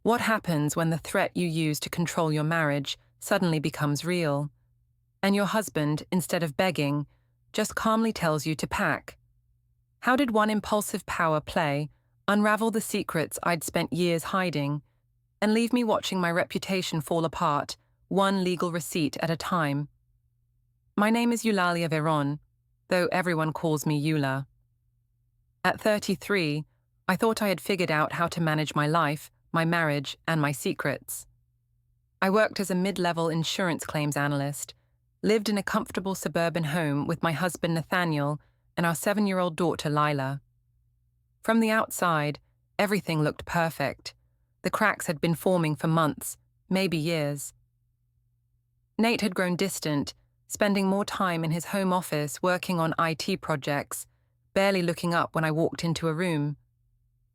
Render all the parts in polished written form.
What happens when the threat you use to control your marriage suddenly becomes real, and your husband, instead of begging, just calmly tells you to pack? How did one impulsive power play unravel the secrets I'd spent years hiding and leave me watching my reputation fall apart, one legal receipt at a time? My name is Eulalia Veyron, though everyone calls me Eula. At 33, I thought I had figured out how to manage my life, my marriage, and my secrets. I worked as a mid-level insurance claims analyst, lived in a comfortable suburban home with my husband Nathaniel and our 7-year-old daughter Lila. From the outside, everything looked perfect. The cracks had been forming for months, maybe years. Nate had grown distant, spending more time in his home office working on IT projects, barely looking up when I walked into a room.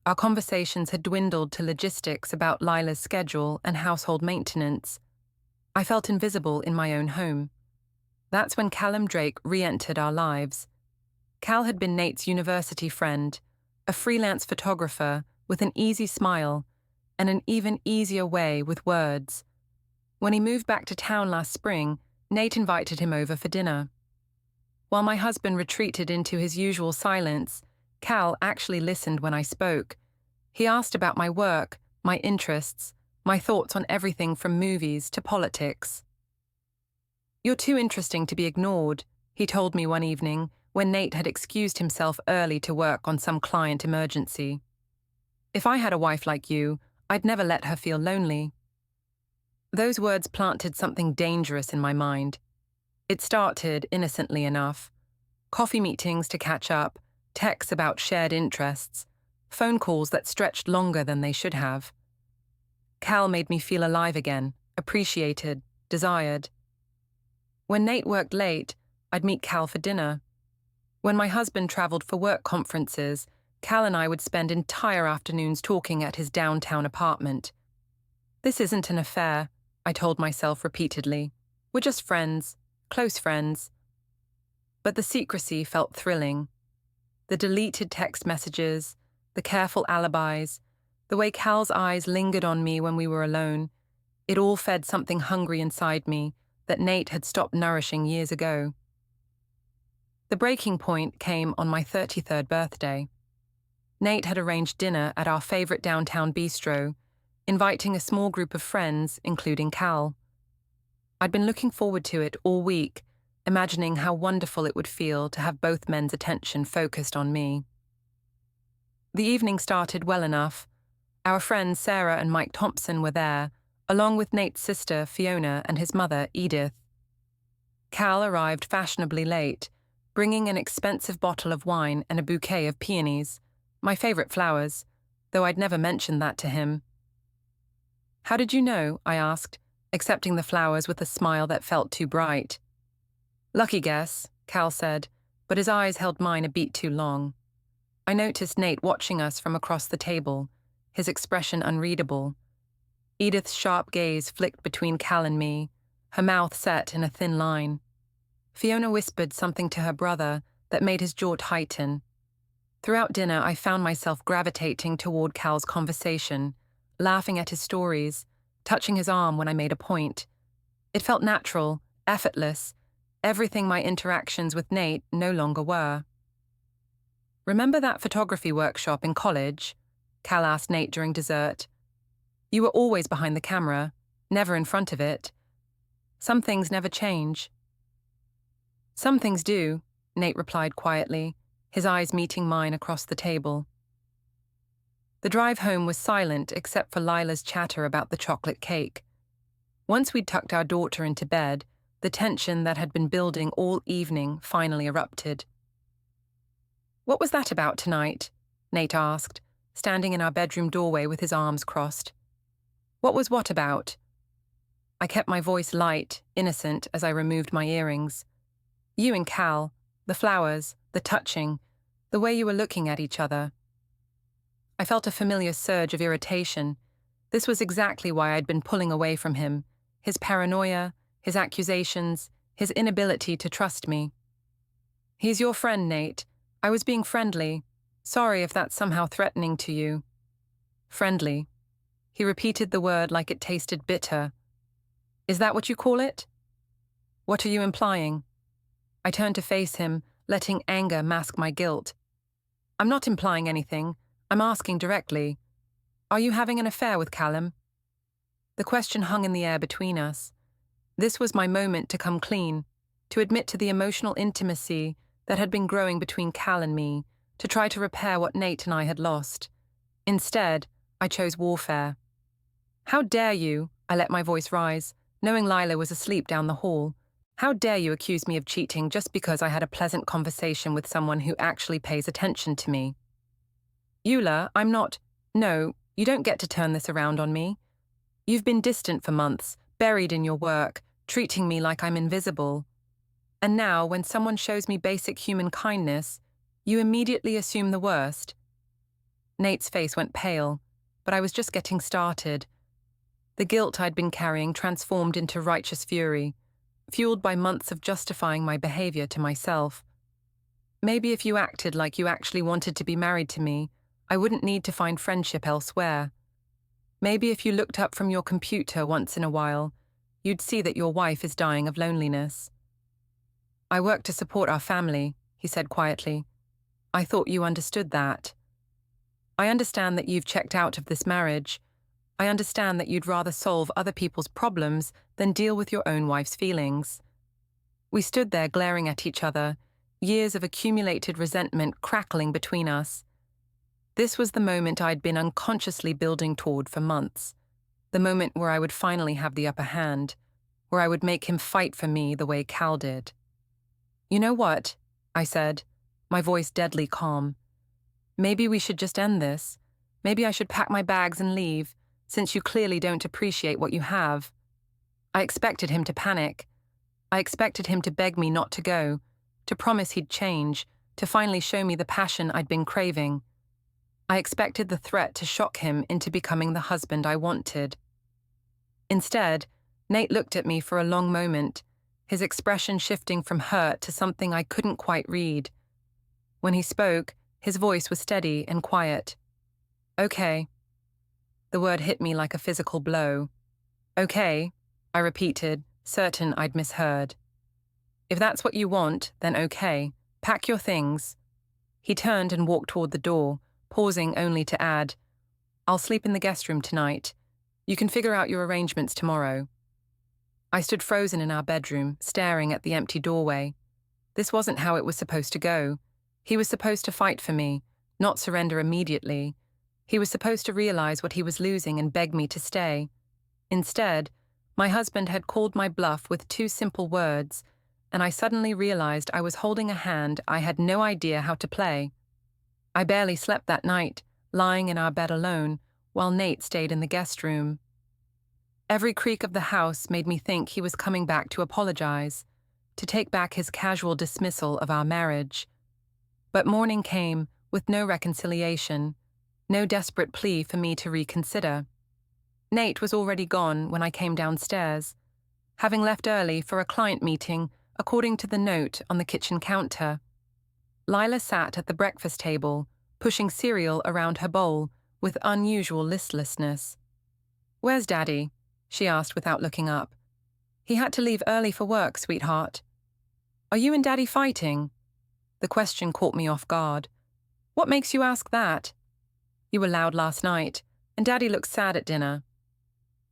Our conversations had dwindled to logistics about Lila's schedule and household maintenance. I felt invisible in my own home. That's when Callum Drake re-entered our lives. Cal had been Nate's university friend, a freelance photographer with an easy smile and an even easier way with words. When he moved back to town last spring, Nate invited him over for dinner. While my husband retreated into his usual silence, Cal actually listened when I spoke. He asked about my work, my interests, my thoughts on everything from movies to politics. "You're too interesting to be ignored," he told me one evening when Nate had excused himself early to work on some client emergency. "If I had a wife like you, I'd never let her feel lonely." Those words planted something dangerous in my mind. It started innocently enough. Coffee meetings to catch up, texts about shared interests, phone calls that stretched longer than they should have. Cal made me feel alive again, appreciated, desired. When Nate worked late, I'd meet Cal for dinner. When my husband traveled for work conferences, Cal and I would spend entire afternoons talking at his downtown apartment. "This isn't an affair," I told myself repeatedly. "We're just friends, close friends." But the secrecy felt thrilling. The deleted text messages, the careful alibis, the way Cal's eyes lingered on me when we were alone, it all fed something hungry inside me that Nate had stopped nourishing years ago. The breaking point came on my 33rd birthday. Nate had arranged dinner at our favorite downtown bistro, inviting a small group of friends, including Cal. I'd been looking forward to it all week, imagining how wonderful it would feel to have both men's attention focused on me. The evening started well enough. Our friends Sarah and Mike Thompson were there, along with Nate's sister Fiona and his mother Edith. Cal arrived fashionably late, bringing an expensive bottle of wine and a bouquet of peonies, my favorite flowers, though I'd never mentioned that to him. "How did you know?" I asked, accepting the flowers with a smile that felt too bright. "Lucky guess," Cal said, but his eyes held mine a beat too long. I noticed Nate watching us from across the table, his expression unreadable. Edith's sharp gaze flicked between Cal and me, her mouth set in a thin line. Fiona whispered something to her brother that made his jaw tighten. Throughout dinner, I found myself gravitating toward Cal's conversation, laughing at his stories, touching his arm when I made a point. It felt natural, effortless, everything my interactions with Nate no longer were. "Remember that photography workshop in college?" Cal asked Nate during dessert. "You were always behind the camera, never in front of it. Some things never change." "Some things do," Nate replied quietly, his eyes meeting mine across the table. The drive home was silent except for Lila's chatter about the chocolate cake. Once we'd tucked our daughter into bed, the tension that had been building all evening finally erupted. "What was that about tonight?" Nate asked, standing in our bedroom doorway with his arms crossed. "What was what about?" I kept my voice light, innocent, as I removed my earrings. "You and Cal, the flowers, the touching, the way you were looking at each other." I felt a familiar surge of irritation. This was exactly why I'd been pulling away from him, his paranoia, his accusations, his inability to trust me. "He's your friend, Nate. I was being friendly. Sorry if that's somehow threatening to you." "Friendly." He repeated the word like it tasted bitter. Is that what you call it? What are you implying? I turned to face him, letting anger mask my guilt. I'm not implying anything. I'm asking directly. Are you having an affair with Callum? The question hung in the air between us. This was my moment to come clean, to admit to the emotional intimacy that had been growing between Cal and me, to try to repair what Nate and I had lost. Instead, I chose warfare. How dare you, I let my voice rise, knowing Lila was asleep down the hall. How dare you accuse me of cheating just because I had a pleasant conversation with someone who actually pays attention to me? Eula, I'm not. No, you don't get to turn this around on me. You've been distant for months, buried in your work, treating me like I'm invisible. And now, when someone shows me basic human kindness, you immediately assume the worst. Nate's face went pale, but I was just getting started. The guilt I'd been carrying transformed into righteous fury, fueled by months of justifying my behavior to myself. Maybe if you acted like you actually wanted to be married to me, I wouldn't need to find friendship elsewhere. Maybe if you looked up from your computer once in a while, you'd see that your wife is dying of loneliness. I work to support our family, he said quietly. I thought you understood that. I understand that you've checked out of this marriage. I understand that you'd rather solve other people's problems than deal with your own wife's feelings. We stood there glaring at each other, years of accumulated resentment crackling between us. This was the moment I'd been unconsciously building toward for months, the moment where I would finally have the upper hand, where I would make him fight for me the way Cal did. You know what? I said, my voice deadly calm. Maybe we should just end this. Maybe I should pack my bags and leave, since you clearly don't appreciate what you have. I expected him to panic. I expected him to beg me not to go, to promise he'd change, to finally show me the passion I'd been craving. I expected the threat to shock him into becoming the husband I wanted. Instead, Nate looked at me for a long moment, his expression shifting from hurt to something I couldn't quite read. When he spoke, his voice was steady and quiet. Okay. The word hit me like a physical blow. Okay, I repeated, certain I'd misheard. If that's what you want, then okay. Pack your things. He turned and walked toward the door, pausing only to add, I'll sleep in the guest room tonight. You can figure out your arrangements tomorrow. I stood frozen in our bedroom, staring at the empty doorway. This wasn't how it was supposed to go. He was supposed to fight for me, not surrender immediately. He was supposed to realize what he was losing and beg me to stay. Instead, my husband had called my bluff with 2 simple words, and I suddenly realized I was holding a hand I had no idea how to play. I barely slept that night, lying in our bed alone, while Nate stayed in the guest room. Every creak of the house made me think he was coming back to apologize, to take back his casual dismissal of our marriage. But morning came with no reconciliation, no desperate plea for me to reconsider. Nate was already gone when I came downstairs, having left early for a client meeting according to the note on the kitchen counter. Lila sat at the breakfast table, pushing cereal around her bowl with unusual listlessness. Where's Daddy? She asked without looking up. He had to leave early for work, sweetheart. Are you and Daddy fighting? The question caught me off guard. What makes you ask that? You were loud last night, and Daddy looked sad at dinner.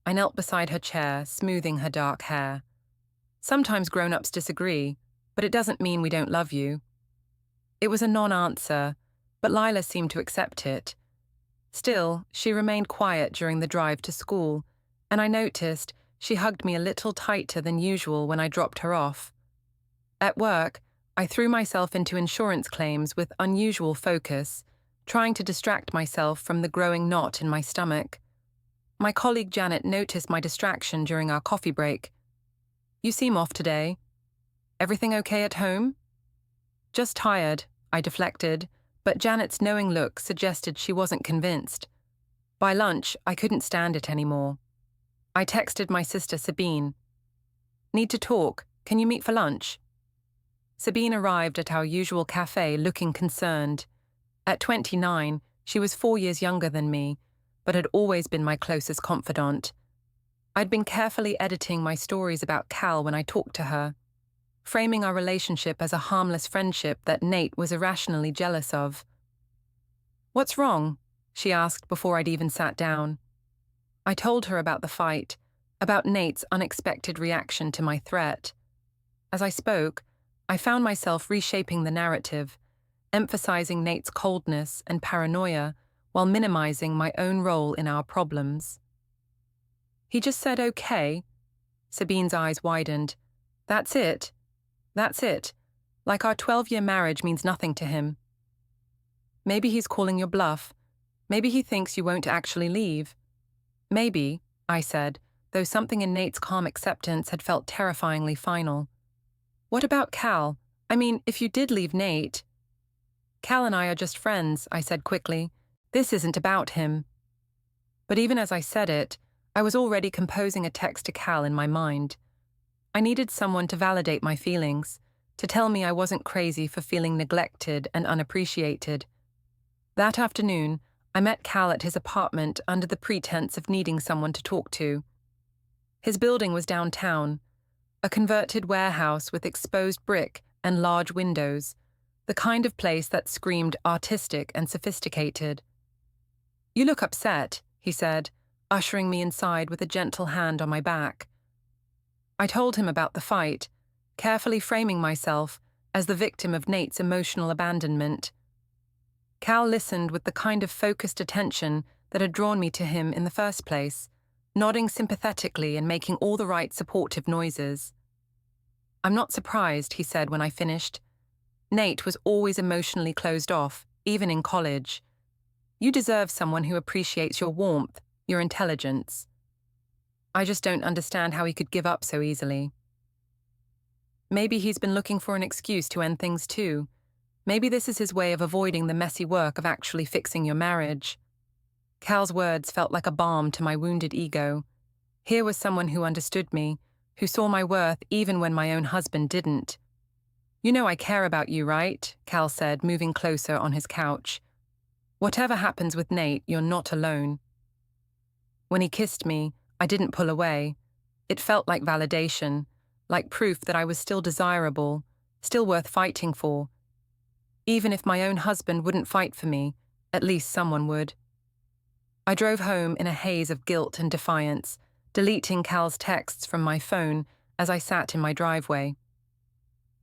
I knelt beside her chair, smoothing her dark hair. Sometimes grown-ups disagree, but it doesn't mean we don't love you. It was a non-answer, but Lila seemed to accept it. Still, she remained quiet during the drive to school, and I noticed she hugged me a little tighter than usual when I dropped her off. At work, I threw myself into insurance claims with unusual focus, trying to distract myself from the growing knot in my stomach. My colleague Janet noticed my distraction during our coffee break. You seem off today. Everything okay at home? Just tired, I deflected, but Janet's knowing look suggested she wasn't convinced. By lunch, I couldn't stand it anymore. I texted my sister Sabine. Need to talk. Can you meet for lunch? Sabine arrived at our usual cafe looking concerned. At 29, she was 4 years younger than me, but had always been my closest confidant. I'd been carefully editing my stories about Cal when I talked to her, framing our relationship as a harmless friendship that Nate was irrationally jealous of. "What's wrong?" she asked before I'd even sat down. I told her about the fight, about Nate's unexpected reaction to my threat. As I spoke, I found myself reshaping the narrative, emphasizing Nate's coldness and paranoia while minimizing my own role in our problems. "He just said okay." Sabine's eyes widened. "That's it. That's it. Like our 12-year marriage means nothing to him." "Maybe he's calling your bluff. Maybe he thinks you won't actually leave." "Maybe," I said, though something in Nate's calm acceptance had felt terrifyingly final. "What about Cal? I mean, if you did leave Nate..." "Cal and I are just friends," I said quickly. "This isn't about him." But even as I said it, I was already composing a text to Cal in my mind. I needed someone to validate my feelings, to tell me I wasn't crazy for feeling neglected and unappreciated. That afternoon, I met Cal at his apartment under the pretense of needing someone to talk to. His building was downtown, a converted warehouse with exposed brick and large windows, the kind of place that screamed artistic and sophisticated. "You look upset," he said, ushering me inside with a gentle hand on my back. I told him about the fight, carefully framing myself as the victim of Nate's emotional abandonment. Cal listened with the kind of focused attention that had drawn me to him in the first place, nodding sympathetically and making all the right supportive noises. "I'm not surprised," he said when I finished. "Nate was always emotionally closed off, even in college. You deserve someone who appreciates your warmth, your intelligence. I just don't understand how he could give up so easily." "Maybe he's been looking for an excuse to end things too. Maybe this is his way of avoiding the messy work of actually fixing your marriage." Cal's words felt like a balm to my wounded ego. Here was someone who understood me, who saw my worth even when my own husband didn't. "You know I care about you, right?" Cal said, moving closer on his couch. "Whatever happens with Nate, you're not alone." When he kissed me, I didn't pull away. It felt like validation, like proof that I was still desirable, still worth fighting for. Even if my own husband wouldn't fight for me, at least someone would. I drove home in a haze of guilt and defiance, deleting Cal's texts from my phone as I sat in my driveway.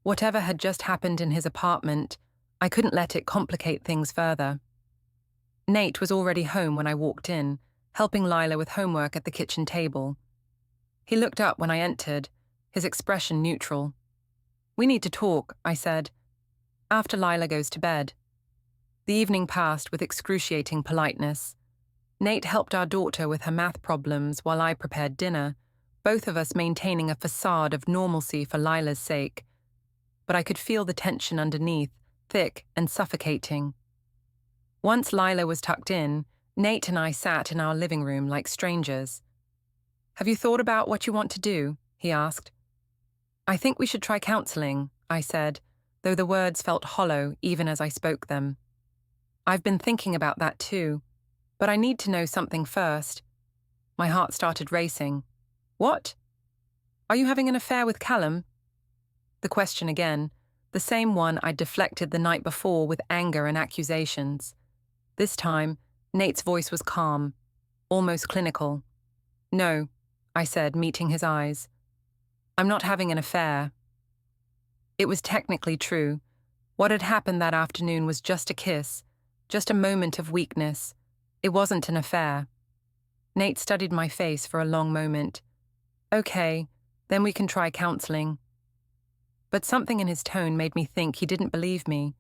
Whatever had just happened in his apartment, I couldn't let it complicate things further. Nate was already home when I walked in, helping Lila with homework at the kitchen table. He looked up when I entered, his expression neutral. "We need to talk," I said, "after Lila goes to bed." The evening passed with excruciating politeness. Nate helped our daughter with her math problems while I prepared dinner, both of us maintaining a facade of normalcy for Lila's sake. But I could feel the tension underneath, thick and suffocating. Once Lila was tucked in, Nate and I sat in our living room like strangers. "Have you thought about what you want to do?" he asked. "I think we should try counseling," I said, though the words felt hollow even as I spoke them. "I've been thinking about that too, but I need to know something first." My heart started racing. "What? Are you having an affair with Callum?" The question again, the same one I'd deflected the night before with anger and accusations. This time, Nate's voice was calm, almost clinical. "No," I said, meeting his eyes. "I'm not having an affair." It was technically true. What had happened that afternoon was just a kiss, just a moment of weakness. It wasn't an affair. Nate studied my face for a long moment. "Okay, then we can try counseling." But something in his tone made me think he didn't believe me.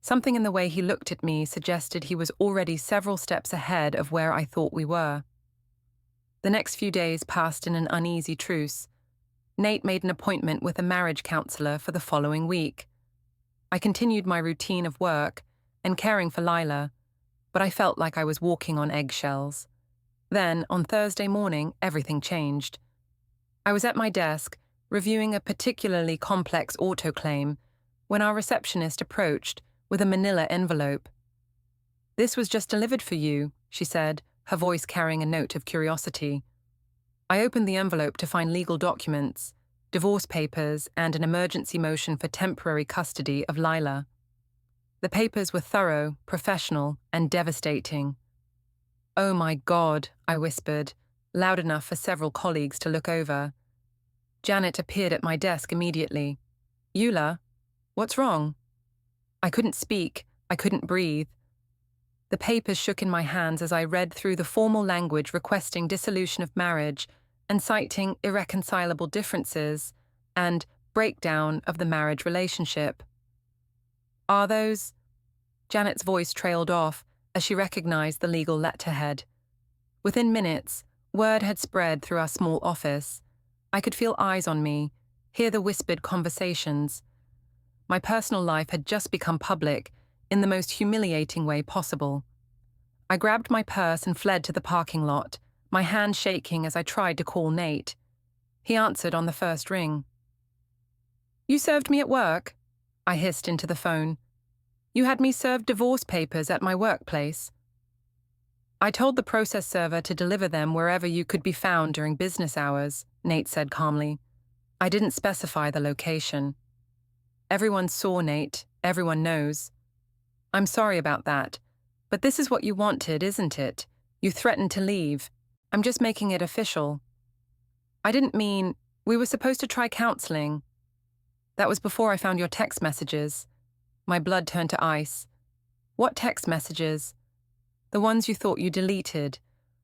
Something in the way he looked at me suggested he was already several steps ahead of where I thought we were. The next few days passed in an uneasy truce. Nate made an appointment with a marriage counselor for the following week. I continued my routine of work and caring for Lila, but I felt like I was walking on eggshells. Then, on Thursday morning, everything changed. I was at my desk, reviewing a particularly complex autoclaim, when our receptionist approached with a manila envelope. "This was just delivered for you," she said, her voice carrying a note of curiosity. I opened the envelope to find legal documents, divorce papers, and an emergency motion for temporary custody of Lila. The papers were thorough, professional, and devastating. "Oh my God," I whispered, loud enough for several colleagues to look over. Janet appeared at my desk immediately. "Eula, what's wrong?" I couldn't speak, I couldn't breathe. The papers shook in my hands as I read through the formal language requesting dissolution of marriage and citing irreconcilable differences and breakdown of the marriage relationship. "Are those—" Janet's voice trailed off as she recognized the legal letterhead. Within minutes, word had spread through our small office. I could feel eyes on me, hear the whispered conversations. My personal life had just become public in the most humiliating way possible. I grabbed my purse and fled to the parking lot, my hand shaking as I tried to call Nate. He answered on the first ring. "You served me at work?" I hissed into the phone. "You had me serve divorce papers at my workplace." "I told the process server to deliver them wherever you could be found during business hours," Nate said calmly. "I didn't specify the location." "Everyone saw, Nate. Everyone knows." "I'm sorry about that. But this is what you wanted, isn't it? You threatened to leave. I'm just making it official." "I didn't mean, we were supposed to try counseling." "That was before I found your text messages." My blood turned to ice. "What text messages?" "The ones you thought you deleted.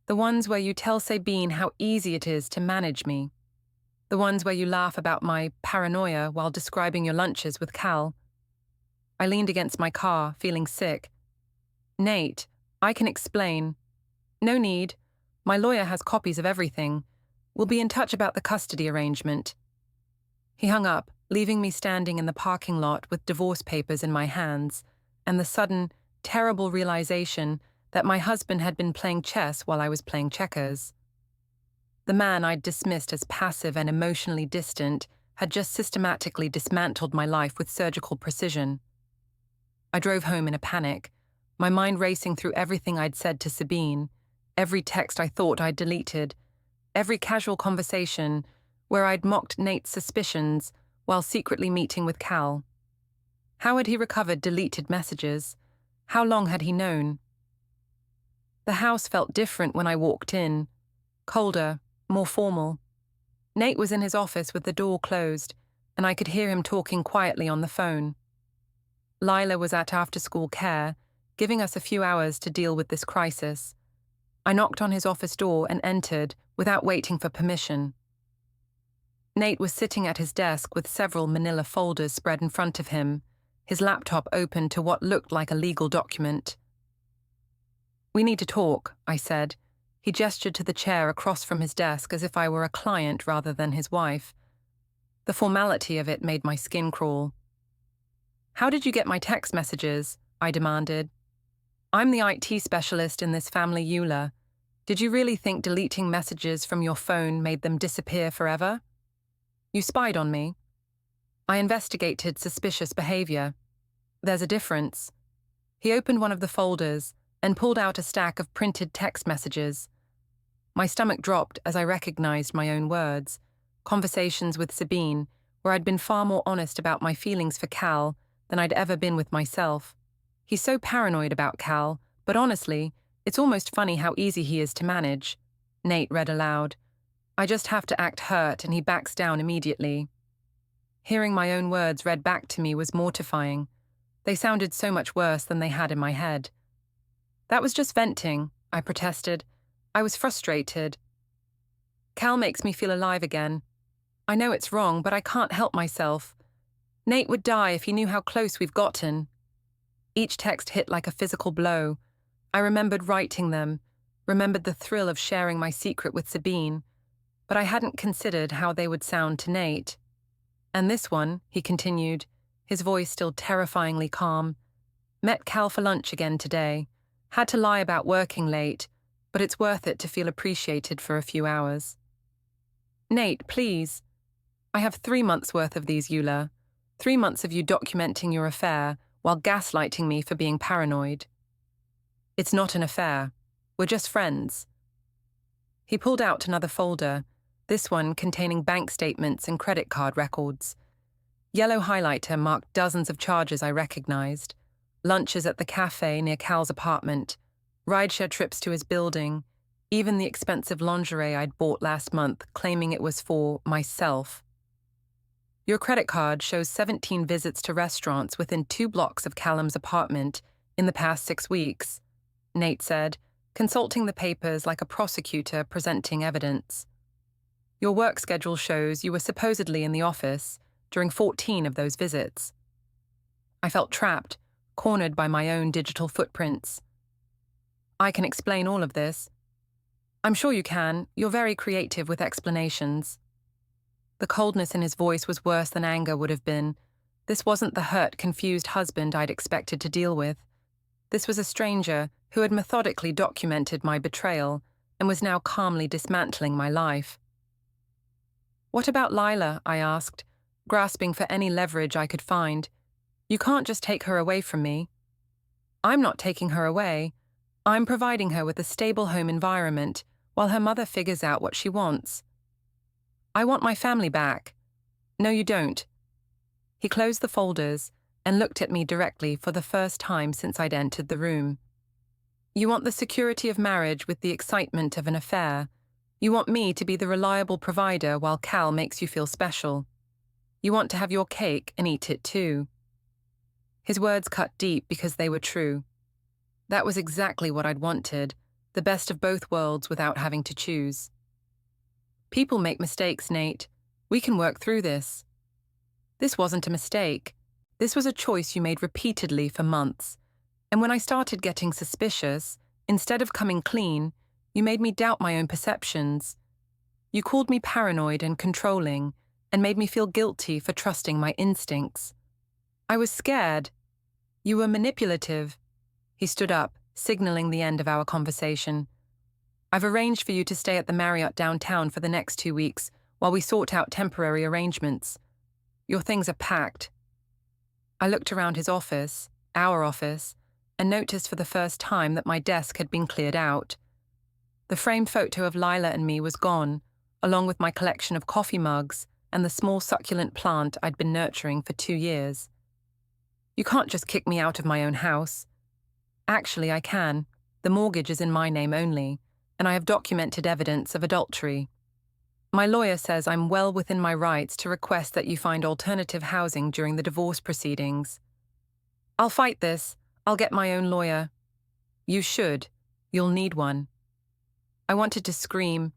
The ones where you tell Sabine how easy it is to manage me. The ones where you laugh about my paranoia while describing your lunches with Cal." I leaned against my car, feeling sick. "Nate, I can explain." "No need. My lawyer has copies of everything. We'll be in touch about the custody arrangement." He hung up, leaving me standing in the parking lot with divorce papers in my hands, and the sudden, terrible realization that my husband had been playing chess while I was playing checkers. The man I'd dismissed as passive and emotionally distant had just systematically dismantled my life with surgical precision. I drove home in a panic, my mind racing through everything I'd said to Sabine, every text I thought I'd deleted, every casual conversation where I'd mocked Nate's suspicions while secretly meeting with Cal. How had he recovered deleted messages? How long had he known? The house felt different when I walked in, colder, more formal. Nate was in his office with the door closed, and I could hear him talking quietly on the phone. Lila was at after-school care, giving us a few hours to deal with this crisis. I knocked on his office door and entered without waiting for permission. Nate was sitting at his desk with several manila folders spread in front of him, his laptop open to what looked like a legal document. "We need to talk," I said. He gestured to the chair across from his desk as if I were a client rather than his wife. The formality of it made my skin crawl. "How did you get my text messages?" I demanded. "I'm the IT specialist in this family, Eula. Did you really think deleting messages from your phone made them disappear forever? You spied on me. I investigated suspicious behavior. There's a difference." He opened one of the folders and pulled out a stack of printed text messages. My stomach dropped as I recognized my own words, conversations with Sabine, where I'd been far more honest about my feelings for Cal than I'd ever been with myself. He's so paranoid about Cal, but honestly, it's almost funny how easy he is to manage. Nate read aloud. "I just have to act hurt and he backs down immediately." Hearing my own words read back to me was mortifying. They sounded so much worse than they had in my head. "That was just venting," I protested. "I was frustrated. Cal makes me feel alive again. I know it's wrong, but I can't help myself. Nate would die if he knew how close we've gotten." Each text hit like a physical blow. I remembered writing them, remembered the thrill of sharing my secret with Sabine, but I hadn't considered how they would sound to Nate. "And this one," he continued, his voice still terrifyingly calm. "Met Cal for lunch again today. Had to lie about working late, but it's worth it to feel appreciated for a few hours." "Nate, please. I have 3 months' worth of these, Eula. 3 months of you documenting your affair while gaslighting me for being paranoid." "It's not an affair. We're just friends." He pulled out another folder, this one containing bank statements and credit card records. Yellow highlighter marked dozens of charges I recognized: lunches at the cafe near Cal's apartment, rideshare trips to his building, even the expensive lingerie I'd bought last month, claiming it was for myself. "Your credit card shows 17 visits to restaurants within 2 blocks of Callum's apartment in the past 6 weeks," Nate said, consulting the papers like a prosecutor presenting evidence. "Your work schedule shows you were supposedly in the office during 14 of those visits." I felt trapped, cornered by my own digital footprints. "I can explain all of this." "I'm sure you can. You're very creative with explanations." The coldness in his voice was worse than anger would have been. This wasn't the hurt, confused husband I'd expected to deal with. This was a stranger who had methodically documented my betrayal and was now calmly dismantling my life. "What about Lila?" I asked, grasping for any leverage I could find. "You can't just take her away from me." "I'm not taking her away. I'm providing her with a stable home environment while her mother figures out what she wants." "I want my family back." "No, you don't." He closed the folders and looked at me directly for the first time since I'd entered the room. "You want the security of marriage with the excitement of an affair. You want me to be the reliable provider while Cal makes you feel special. You want to have your cake and eat it too." His words cut deep because they were true. That was exactly what I'd wanted, the best of both worlds without having to choose. "People make mistakes, Nate. We can work through this." This wasn't a mistake. This was a choice you made repeatedly for months. And when I started getting suspicious, instead of coming clean, you made me doubt my own perceptions. You called me paranoid and controlling, and made me feel guilty for trusting my instincts. I was scared. You were manipulative. He stood up, signaling the end of our conversation. "I've arranged for you to stay at the Marriott downtown for the next 2 weeks while we sort out temporary arrangements. Your things are packed." I looked around his office, our office, and noticed for the first time that my desk had been cleared out. The framed photo of Lila and me was gone, along with my collection of coffee mugs and the small succulent plant I'd been nurturing for 2 years. "You can't just kick me out of my own house." "Actually, I can. The mortgage is in my name only, and I have documented evidence of adultery. My lawyer says I'm well within my rights to request that you find alternative housing during the divorce proceedings." "I'll fight this. I'll get my own lawyer." "You should. You'll need one." I wanted to scream,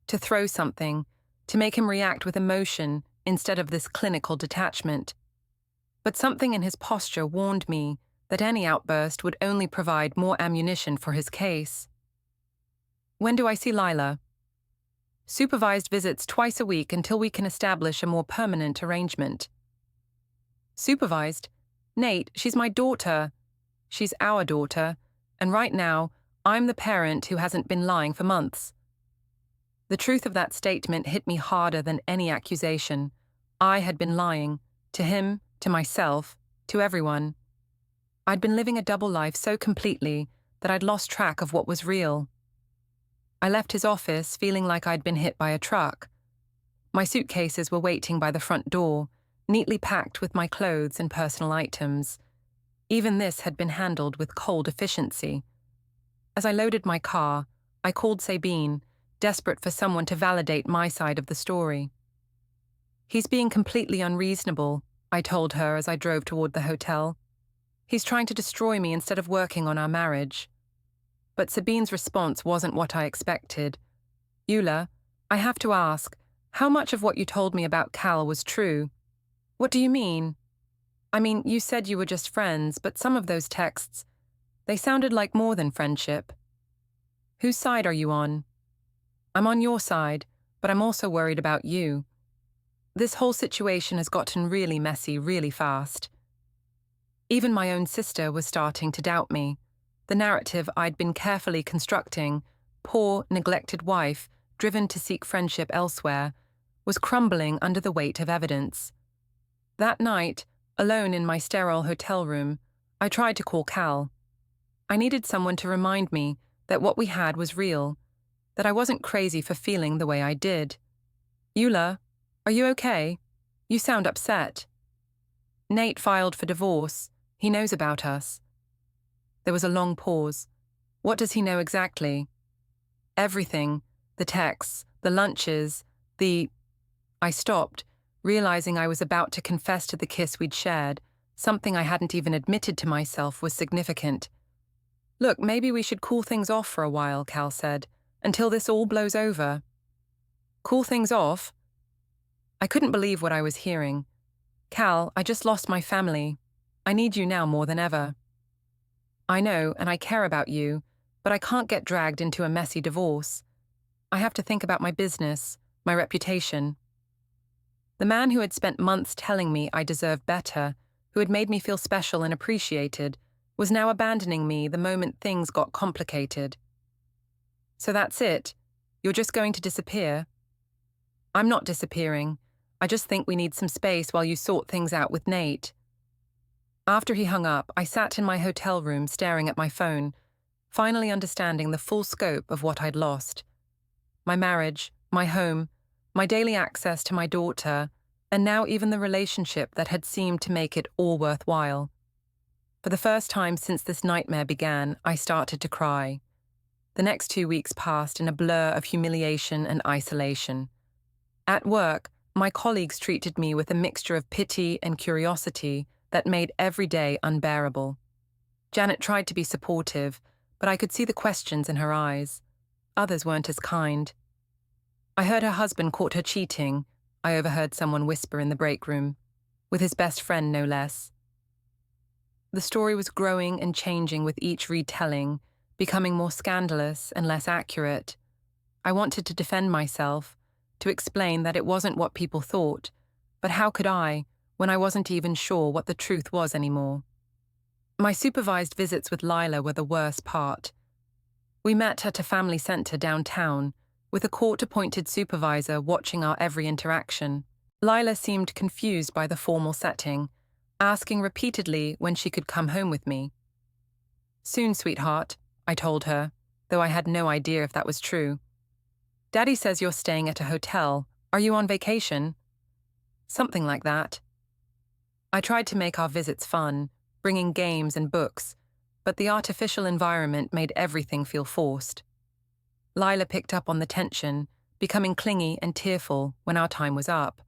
to throw something, to make him react with emotion instead of this clinical detachment. But something in his posture warned me that any outburst would only provide more ammunition for his case. "When do I see Lila?" "Supervised visits twice a week until we can establish a more permanent arrangement." "Supervised? Nate, she's my daughter." "She's our daughter, and right now, I'm the parent who hasn't been lying for months." The truth of that statement hit me harder than any accusation. I had been lying, to him, to myself, to everyone. I'd been living a double life so completely that I'd lost track of what was real. I left his office feeling like I'd been hit by a truck. My suitcases were waiting by the front door, neatly packed with my clothes and personal items. Even this had been handled with cold efficiency. As I loaded my car, I called Sabine, desperate for someone to validate my side of the story. "He's being completely unreasonable," I told her as I drove toward the hotel. "He's trying to destroy me instead of working on our marriage." But Sabine's response wasn't what I expected. "Eula, I have to ask, how much of what you told me about Cal was true?" "What do you mean?" "I mean, you said you were just friends, but some of those texts, they sounded like more than friendship." "Whose side are you on?" "I'm on your side, but I'm also worried about you. This whole situation has gotten really messy really fast." Even my own sister was starting to doubt me. The narrative I'd been carefully constructing, poor, neglected wife, driven to seek friendship elsewhere, was crumbling under the weight of evidence. That night, alone in my sterile hotel room, I tried to call Cal. I needed someone to remind me that what we had was real, that I wasn't crazy for feeling the way I did. "Eula, are you okay? You sound upset." "Nate filed for divorce. He knows about us." There was a long pause. "What does he know exactly?" "Everything. The texts, the lunches, the—" I stopped, realizing I was about to confess to the kiss we'd shared. Something I hadn't even admitted to myself was significant. "Look, maybe we should cool things off for a while," Cal said, "until this all blows over." "Cool things off?" I couldn't believe what I was hearing. "Cal, I just lost my family. I need you now more than ever." "I know, and I care about you, but I can't get dragged into a messy divorce. I have to think about my business, my reputation." The man who had spent months telling me I deserved better, who had made me feel special and appreciated, was now abandoning me the moment things got complicated. "So that's it? You're just going to disappear?" "I'm not disappearing. I just think we need some space while you sort things out with Nate." After he hung up, I sat in my hotel room staring at my phone, finally understanding the full scope of what I'd lost. My marriage, my home, my daily access to my daughter, and now even the relationship that had seemed to make it all worthwhile. For the first time since this nightmare began, I started to cry. The next 2 weeks passed in a blur of humiliation and isolation. At work, my colleagues treated me with a mixture of pity and curiosity that made every day unbearable. Janet tried to be supportive, but I could see the questions in her eyes. Others weren't as kind. I heard her husband caught her cheating. I overheard someone whisper in the break room, with his best friend no less. The story was growing and changing with each retelling, becoming more scandalous and less accurate. I wanted to defend myself, to explain that it wasn't what people thought, but how could I, when I wasn't even sure what the truth was anymore? My supervised visits with Lila were the worst part. We met at a family center downtown, with a court-appointed supervisor watching our every interaction. Lila seemed confused by the formal setting, asking repeatedly when she could come home with me. "Soon, sweetheart," I told her, though I had no idea if that was true. "Daddy says you're staying at a hotel. Are you on vacation?" "Something like that." I tried to make our visits fun, bringing games and books, but the artificial environment made everything feel forced. Lila picked up on the tension, becoming clingy and tearful when our time was up.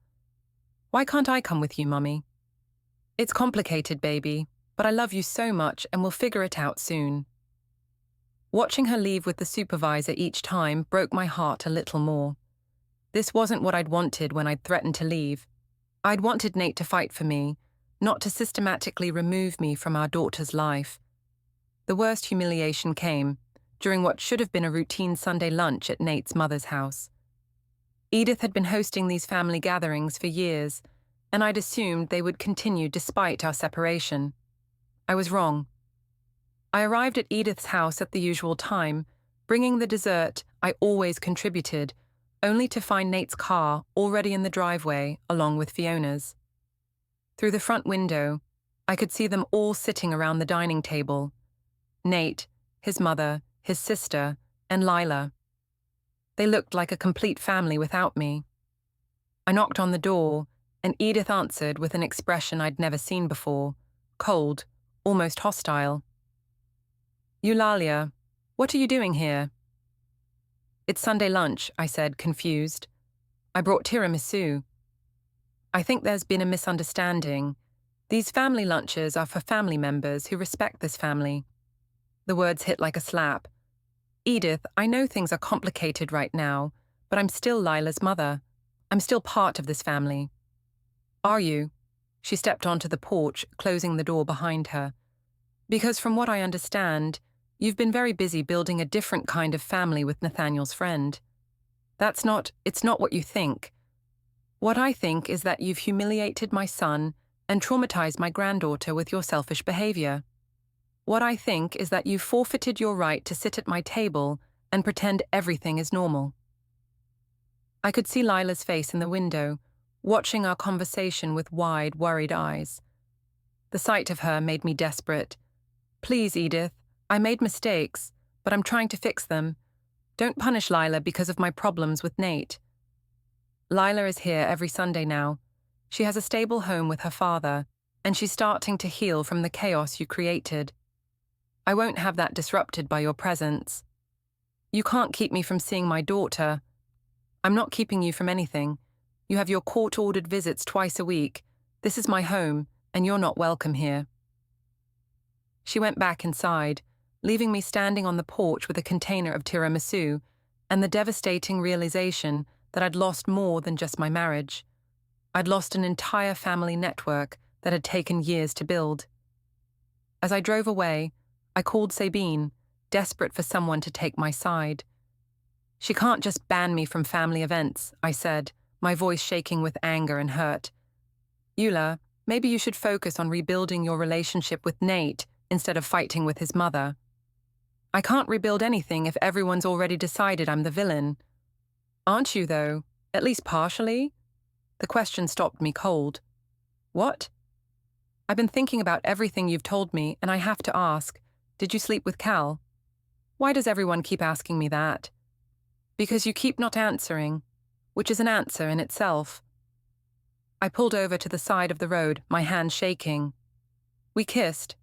"Why can't I come with you, Mummy?" "It's complicated, baby, but I love you so much and we'll figure it out soon." Watching her leave with the supervisor each time broke my heart a little more. This wasn't what I'd wanted when I'd threatened to leave. I'd wanted Nate to fight for me, not to systematically remove me from our daughter's life. The worst humiliation came during what should have been a routine Sunday lunch at Nate's mother's house. Edith had been hosting these family gatherings for years, and I'd assumed they would continue despite our separation. I was wrong. I arrived at Edith's house at the usual time, bringing the dessert I always contributed, only to find Nate's car already in the driveway along with Fiona's. Through the front window, I could see them all sitting around the dining table. Nate, his mother, his sister, and Lila. They looked like a complete family without me. I knocked on the door, and Edith answered with an expression I'd never seen before, cold, almost hostile. "Eulalia, what are you doing here?" "It's Sunday lunch," I said, confused. "I brought tiramisu." "I think there's been a misunderstanding. These family lunches are for family members who respect this family." The words hit like a slap. "Edith, I know things are complicated right now, but I'm still Lila's mother. I'm still part of this family." "Are you?" She stepped onto the porch, closing the door behind her. "Because from what I understand, you've been very busy building a different kind of family with Nathaniel's friend. It's not what you think. What I think is that you've humiliated my son and traumatized my granddaughter with your selfish behavior. What I think is that you've forfeited your right to sit at my table and pretend everything is normal." I could see Lila's face in the window, watching our conversation with wide, worried eyes. The sight of her made me desperate. "Please, Edith, I made mistakes, but I'm trying to fix them. Don't punish Lila because of my problems with Nate. Lila is here every Sunday now. She has a stable home with her father, and she's starting to heal from the chaos you created. I won't have that disrupted by your presence. You can't keep me from seeing my daughter. I'm not keeping you from anything. You have your court-ordered visits twice a week. This is my home, and you're not welcome here. She went back inside, leaving me standing on the porch with a container of tiramisu and the devastating realization that I'd lost more than just my marriage. I'd lost an entire family network that had taken years to build. As I drove away, I called Sabine, desperate for someone to take my side. She can't just ban me from family events, I said, my voice shaking with anger and hurt. Eula, maybe you should focus on rebuilding your relationship with Nate instead of fighting with his mother. I can't rebuild anything if everyone's already decided I'm the villain. Aren't you, though? At least partially? The question stopped me cold. What? I've been thinking about everything you've told me, and I have to ask, did you sleep with Cal? Why does everyone keep asking me that? Because you keep not answering, which is an answer in itself. I pulled over to the side of the road, my hand shaking. We kissed.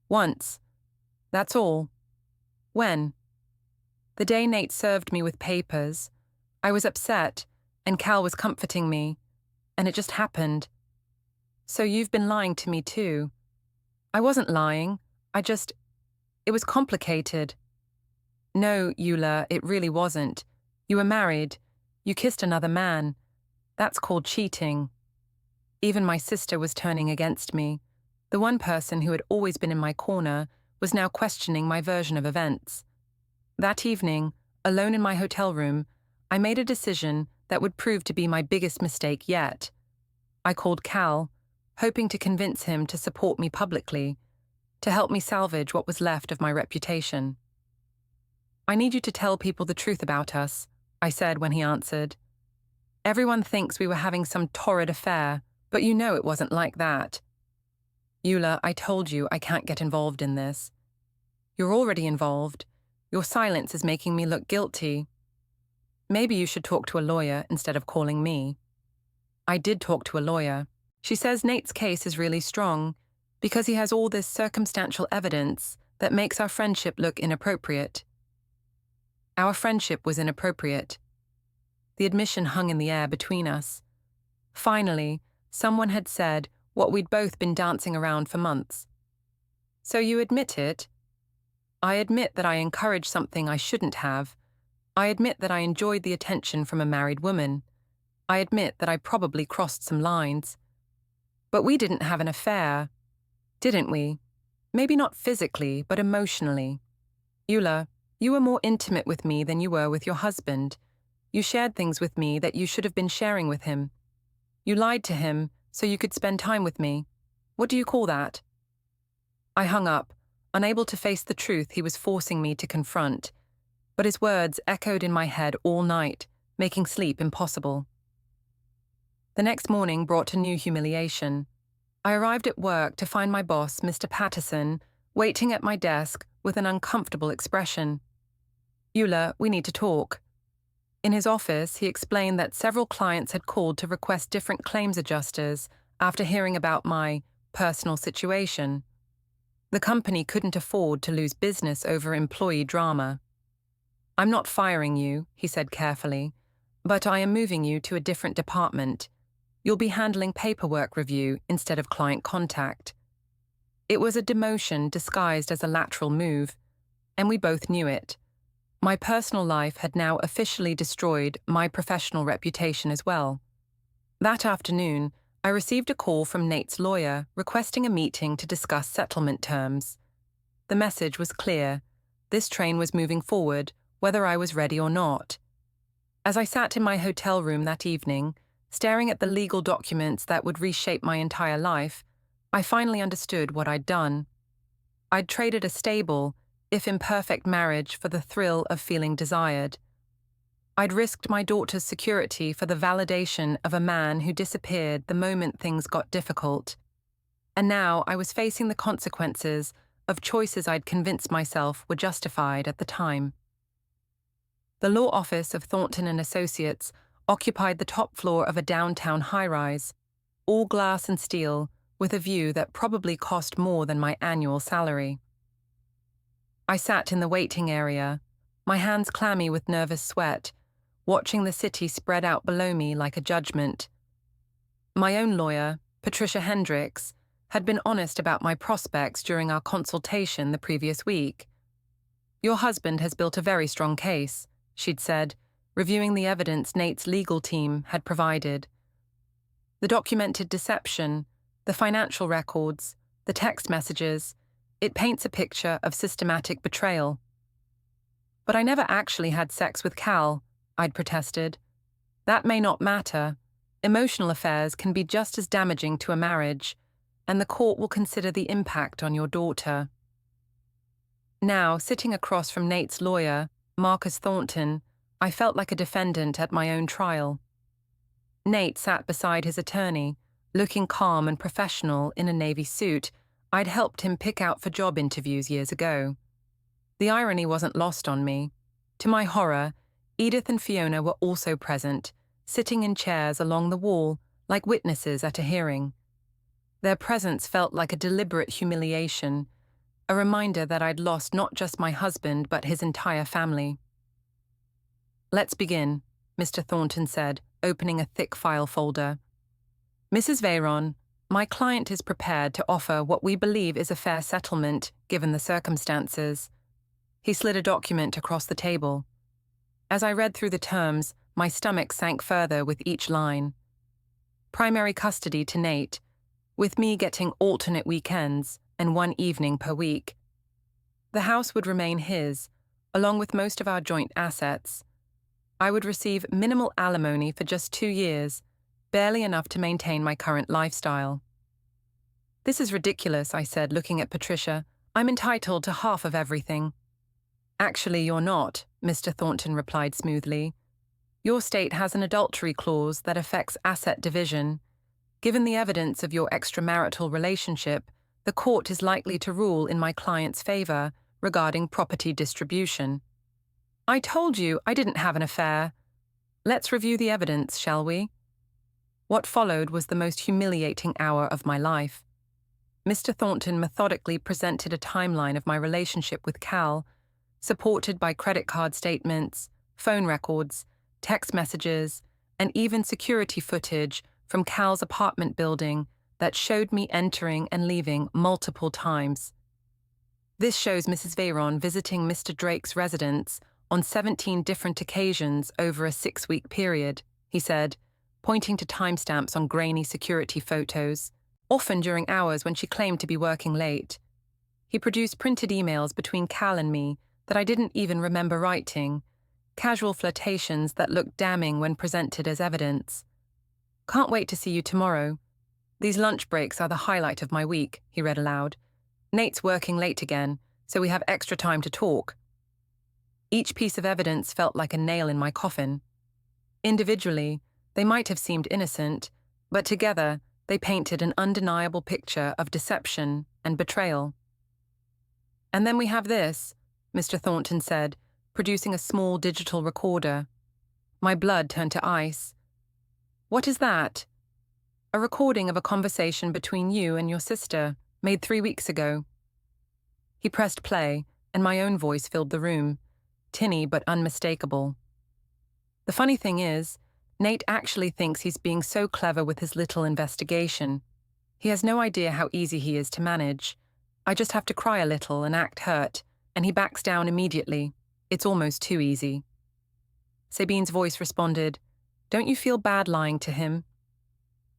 Once. That's all. When? The day Nate served me with papers. I was upset, and Cal was comforting me, and it just happened. So you've been lying to me too. I wasn't lying. It was complicated. No, Eula, it really wasn't. You were married. You kissed another man. That's called cheating. Even my sister was turning against me. The one person who had always been in my corner was now questioning my version of events. That evening, alone in my hotel room, I made a decision that would prove to be my biggest mistake yet. I called Cal, hoping to convince him to support me publicly, to help me salvage what was left of my reputation. I need you to tell people the truth about us, I said when he answered. Everyone thinks we were having some torrid affair, but you know it wasn't like that. Eula, I told you I can't get involved in this. You're already involved. Your silence is making me look guilty. Maybe you should talk to a lawyer instead of calling me. I did talk to a lawyer. She says Nate's case is really strong because he has all this circumstantial evidence that makes our friendship look inappropriate. Our friendship was inappropriate. The admission hung in the air between us. Finally, someone had said what we'd both been dancing around for months. So you admit it? I admit that I encouraged something I shouldn't have. I admit that I enjoyed the attention from a married woman. I admit that I probably crossed some lines. But we didn't have an affair, didn't we? Maybe not physically, but emotionally. Eula, you were more intimate with me than you were with your husband. You shared things with me that you should have been sharing with him. You lied to him so you could spend time with me. What do you call that? I hung up, unable to face the truth he was forcing me to confront, but his words echoed in my head all night, making sleep impossible. The next morning brought a new humiliation. I arrived at work to find my boss, Mr. Patterson, waiting at my desk with an uncomfortable expression. Eula, we need to talk. In his office, he explained that several clients had called to request different claims adjusters after hearing about my personal situation. The company couldn't afford to lose business over employee drama. I'm not firing you, he said carefully, but I am moving you to a different department. You'll be handling paperwork review instead of client contact. It was a demotion disguised as a lateral move, and we both knew it. My personal life had now officially destroyed my professional reputation as well. That afternoon, I received a call from Nate's lawyer requesting a meeting to discuss settlement terms. The message was clear. This train was moving forward, whether I was ready or not. As I sat in my hotel room that evening, staring at the legal documents that would reshape my entire life, I finally understood what I'd done. I'd traded a stable, if imperfect marriage for the thrill of feeling desired. I'd risked my daughter's security for the validation of a man who disappeared the moment things got difficult. And now I was facing the consequences of choices I'd convinced myself were justified at the time. The law office of Thornton and Associates occupied the top floor of a downtown high-rise, all glass and steel, with a view that probably cost more than my annual salary. I sat in the waiting area, my hands clammy with nervous sweat, watching the city spread out below me like a judgment. My own lawyer, Patricia Hendricks, had been honest about my prospects during our consultation the previous week. "Your husband has built a very strong case," she'd said, reviewing the evidence Nate's legal team had provided. The documented deception, the financial records, the text messages, it paints a picture of systematic betrayal. "But I never actually had sex with Cal," I'd protested. "That may not matter. Emotional affairs can be just as damaging to a marriage, and the court will consider the impact on your daughter." Now, sitting across from Nate's lawyer, Marcus Thornton, I felt like a defendant at my own trial. Nate sat beside his attorney, looking calm and professional in a navy suit I'd helped him pick out for job interviews years ago. The irony wasn't lost on me. To my horror, Edith and Fiona were also present, sitting in chairs along the wall like witnesses at a hearing. Their presence felt like a deliberate humiliation, a reminder that I'd lost not just my husband but his entire family. "Let's begin," Mr. Thornton said, opening a thick file folder. "Mrs. Veyron, my client is prepared to offer what we believe is a fair settlement given the circumstances." He slid a document across the table. As I read through the terms, my stomach sank further with each line. Primary custody to Nate, with me getting alternate weekends and one evening per week. The house would remain his, along with most of our joint assets. I would receive minimal alimony for just 2 years, barely enough to maintain my current lifestyle. "This is ridiculous," I said, looking at Patricia. "I'm entitled to half of everything." "Actually, you're not," Mr. Thornton replied smoothly. "Your state has an adultery clause that affects asset division. Given the evidence of your extramarital relationship, the court is likely to rule in my client's favor regarding property distribution." "I told you I didn't have an affair." "Let's review the evidence, shall we?" What followed was the most humiliating hour of my life. Mr. Thornton methodically presented a timeline of my relationship with Cal, supported by credit card statements, phone records, text messages, and even security footage from Cal's apartment building that showed me entering and leaving multiple times. "This shows Mrs. Veyron visiting Mr. Drake's residence on 17 different occasions over a 6-week period," he said, pointing to timestamps on grainy security photos, often during hours when she claimed to be working late. He produced printed emails between Cal and me that I didn't even remember writing, casual flirtations that looked damning when presented as evidence. "Can't wait to see you tomorrow. These lunch breaks are the highlight of my week," he read aloud. "Nate's working late again, so we have extra time to talk." Each piece of evidence felt like a nail in my coffin. Individually, they might have seemed innocent, but together they painted an undeniable picture of deception and betrayal. "And then we have this," Mr. Thornton said, producing a small digital recorder. My blood turned to ice. "What is that?" "A recording of a conversation between you and your sister, made 3 weeks ago." He pressed play, and my own voice filled the room, tinny but unmistakable. "The funny thing is, Nate actually thinks he's being so clever with his little investigation. He has no idea how easy he is to manage. I just have to cry a little and act hurt, and he backs down immediately. It's almost too easy." Sabine's voice responded, "Don't you feel bad lying to him?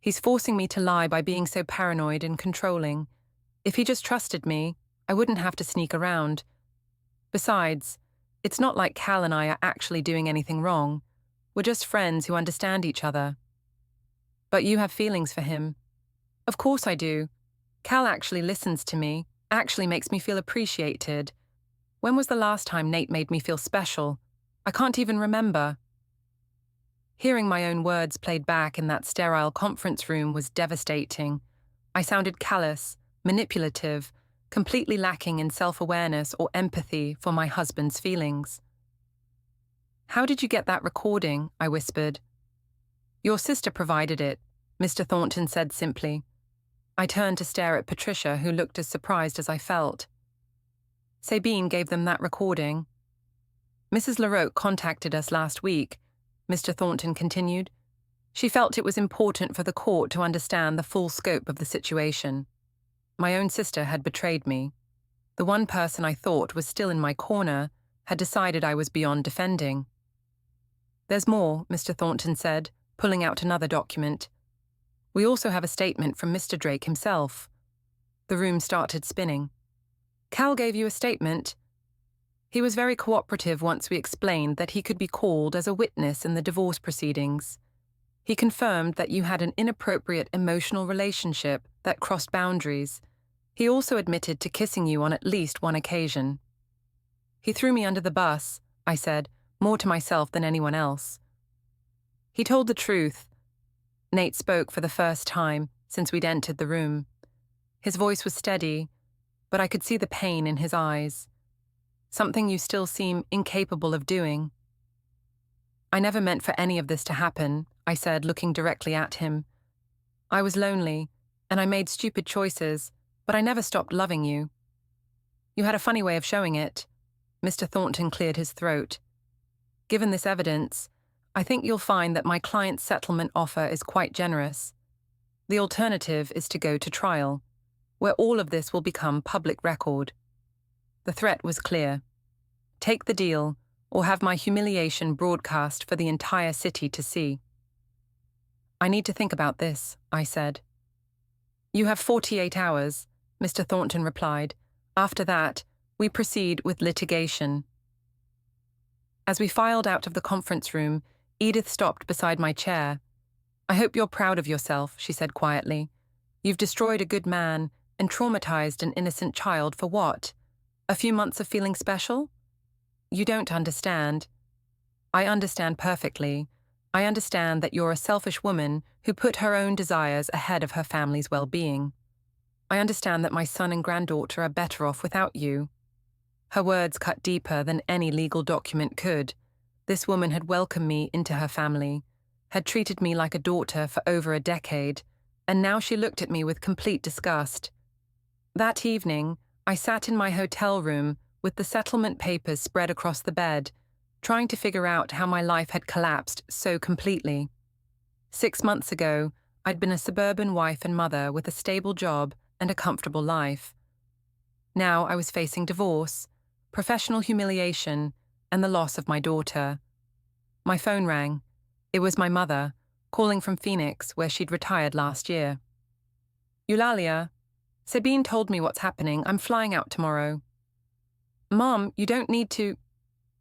He's forcing me to lie by being so paranoid and controlling. If he just trusted me, I wouldn't have to sneak around. Besides, it's not like Cal and I are actually doing anything wrong. We're just friends who understand each other." "But you have feelings for him." "Of course I do. Cal actually listens to me, actually makes me feel appreciated. When was the last time Nate made me feel special? I can't even remember." Hearing my own words played back in that sterile conference room was devastating. I sounded callous, manipulative, completely lacking in self-awareness or empathy for my husband's feelings. "How did you get that recording?" I whispered. "Your sister provided it," Mr. Thornton said simply. I turned to stare at Patricia, who looked as surprised as I felt. "Sabine gave them that recording." "Mrs. LaRoque contacted us last week," Mr. Thornton continued. "She felt it was important for the court to understand the full scope of the situation. My own sister had betrayed me. The one person I thought was still in my corner had decided I was beyond defending." "There's more," Mr. Thornton said, pulling out another document. "We also have a statement from Mr. Drake himself." The room started spinning. "Cal gave you a statement?" "He was very cooperative once we explained that he could be called as a witness in the divorce proceedings. He confirmed that you had an inappropriate emotional relationship that crossed boundaries. He also admitted to kissing you on at least one occasion." "He threw me under the bus," I said, more to myself than anyone else. "He told the truth." Nate spoke for the first time since we'd entered the room. His voice was steady, but I could see the pain in his eyes. "Something you still seem incapable of doing." "I never meant for any of this to happen," I said, looking directly at him. "I was lonely, and I made stupid choices, but I never stopped loving you." "You had a funny way of showing it." Mr. Thornton cleared his throat. "Given this evidence, I think you'll find that my client's settlement offer is quite generous. The alternative is to go to trial, where all of this will become public record." The threat was clear. Take the deal, or have my humiliation broadcast for the entire city to see. "I need to think about this," I said. "You have 48 hours, Mr. Thornton replied. "After that, we proceed with litigation." As we filed out of the conference room, Edith stopped beside my chair. "I hope you're proud of yourself," she said quietly. "You've destroyed a good man and traumatized an innocent child for what? A few months of feeling special? You don't understand." "I understand perfectly. I understand that you're a selfish woman who put her own desires ahead of her family's well-being. I understand that my son and granddaughter are better off without you." Her words cut deeper than any legal document could. This woman had welcomed me into her family, had treated me like a daughter for over a decade, and now she looked at me with complete disgust. That evening, I sat in my hotel room with the settlement papers spread across the bed, trying to figure out how my life had collapsed so completely. 6 months ago, I'd been a suburban wife and mother with a stable job and a comfortable life. Now I was facing divorce, professional humiliation, and the loss of my daughter. My phone rang. It was my mother, calling from Phoenix, where she'd retired last year. "Eulalia, Sabine told me what's happening. I'm flying out tomorrow." "Mom, you don't need to—"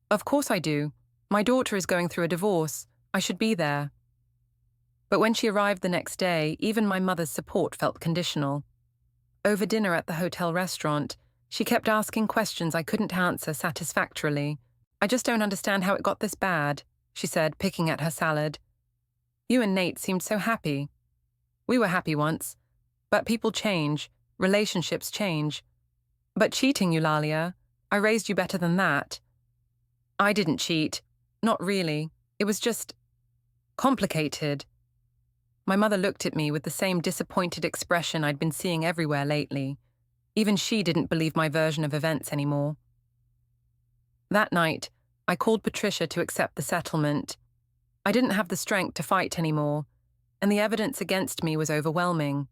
"Of course I do. My daughter is going through a divorce. I should be there." But when she arrived the next day, even my mother's support felt conditional. Over dinner at the hotel restaurant, she kept asking questions I couldn't answer satisfactorily. "I just don't understand how it got this bad," she said, picking at her salad. "You and Nate seemed so happy." "We were happy once. But people change. Relationships change." "But cheating, Eulalia. I raised you better than that." "I didn't cheat. Not really. It was just complicated." My mother looked at me with the same disappointed expression I'd been seeing everywhere lately. Even she didn't believe my version of events anymore. That night, I called Patricia to accept the settlement. I didn't have the strength to fight anymore, and the evidence against me was overwhelming.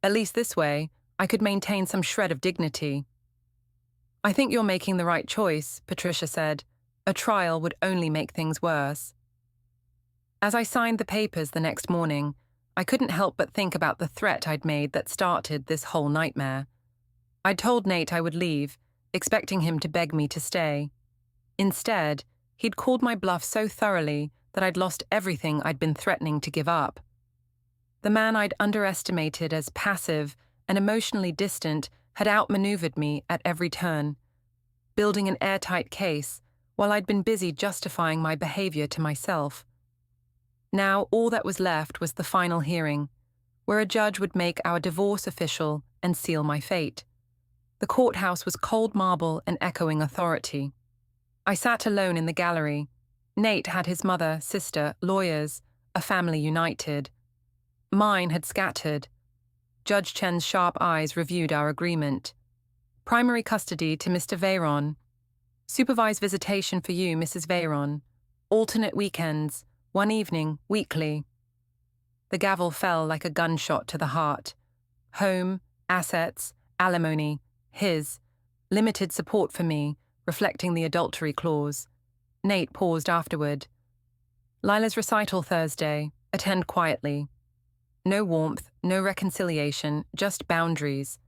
At least this way, I could maintain some shred of dignity. "I think you're making the right choice," Patricia said. "A trial would only make things worse." As I signed the papers the next morning, I couldn't help but think about the threat I'd made that started this whole nightmare. I'd told Nate I would leave, expecting him to beg me to stay. Instead, he'd called my bluff so thoroughly that I'd lost everything I'd been threatening to give up. The man I'd underestimated as passive and emotionally distant had outmaneuvered me at every turn, building an airtight case while I'd been busy justifying my behavior to myself. Now all that was left was the final hearing, where a judge would make our divorce official and seal my fate. The courthouse was cold marble and echoing authority. I sat alone in the gallery. Nate had his mother, sister, lawyers, a family united. Mine had scattered. Judge Chen's sharp eyes reviewed our agreement. Primary custody to Mr. Veyron. Supervised visitation for you, Mrs. Veyron. Alternate weekends, one evening, weekly. The gavel fell like a gunshot to the heart. Home, assets, alimony, his. Limited support for me, reflecting the adultery clause. Nate paused afterward. Lila's recital Thursday. Attend quietly. No warmth, no reconciliation, just boundaries.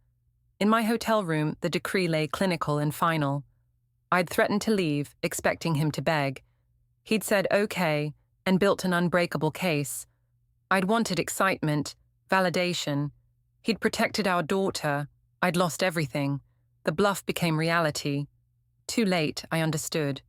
In my hotel room, the decree lay clinical and final. I'd threatened to leave, expecting him to beg. He'd said okay, and built an unbreakable case. I'd wanted excitement, validation. He'd protected our daughter. I'd lost everything. The bluff became reality. Too late, I understood.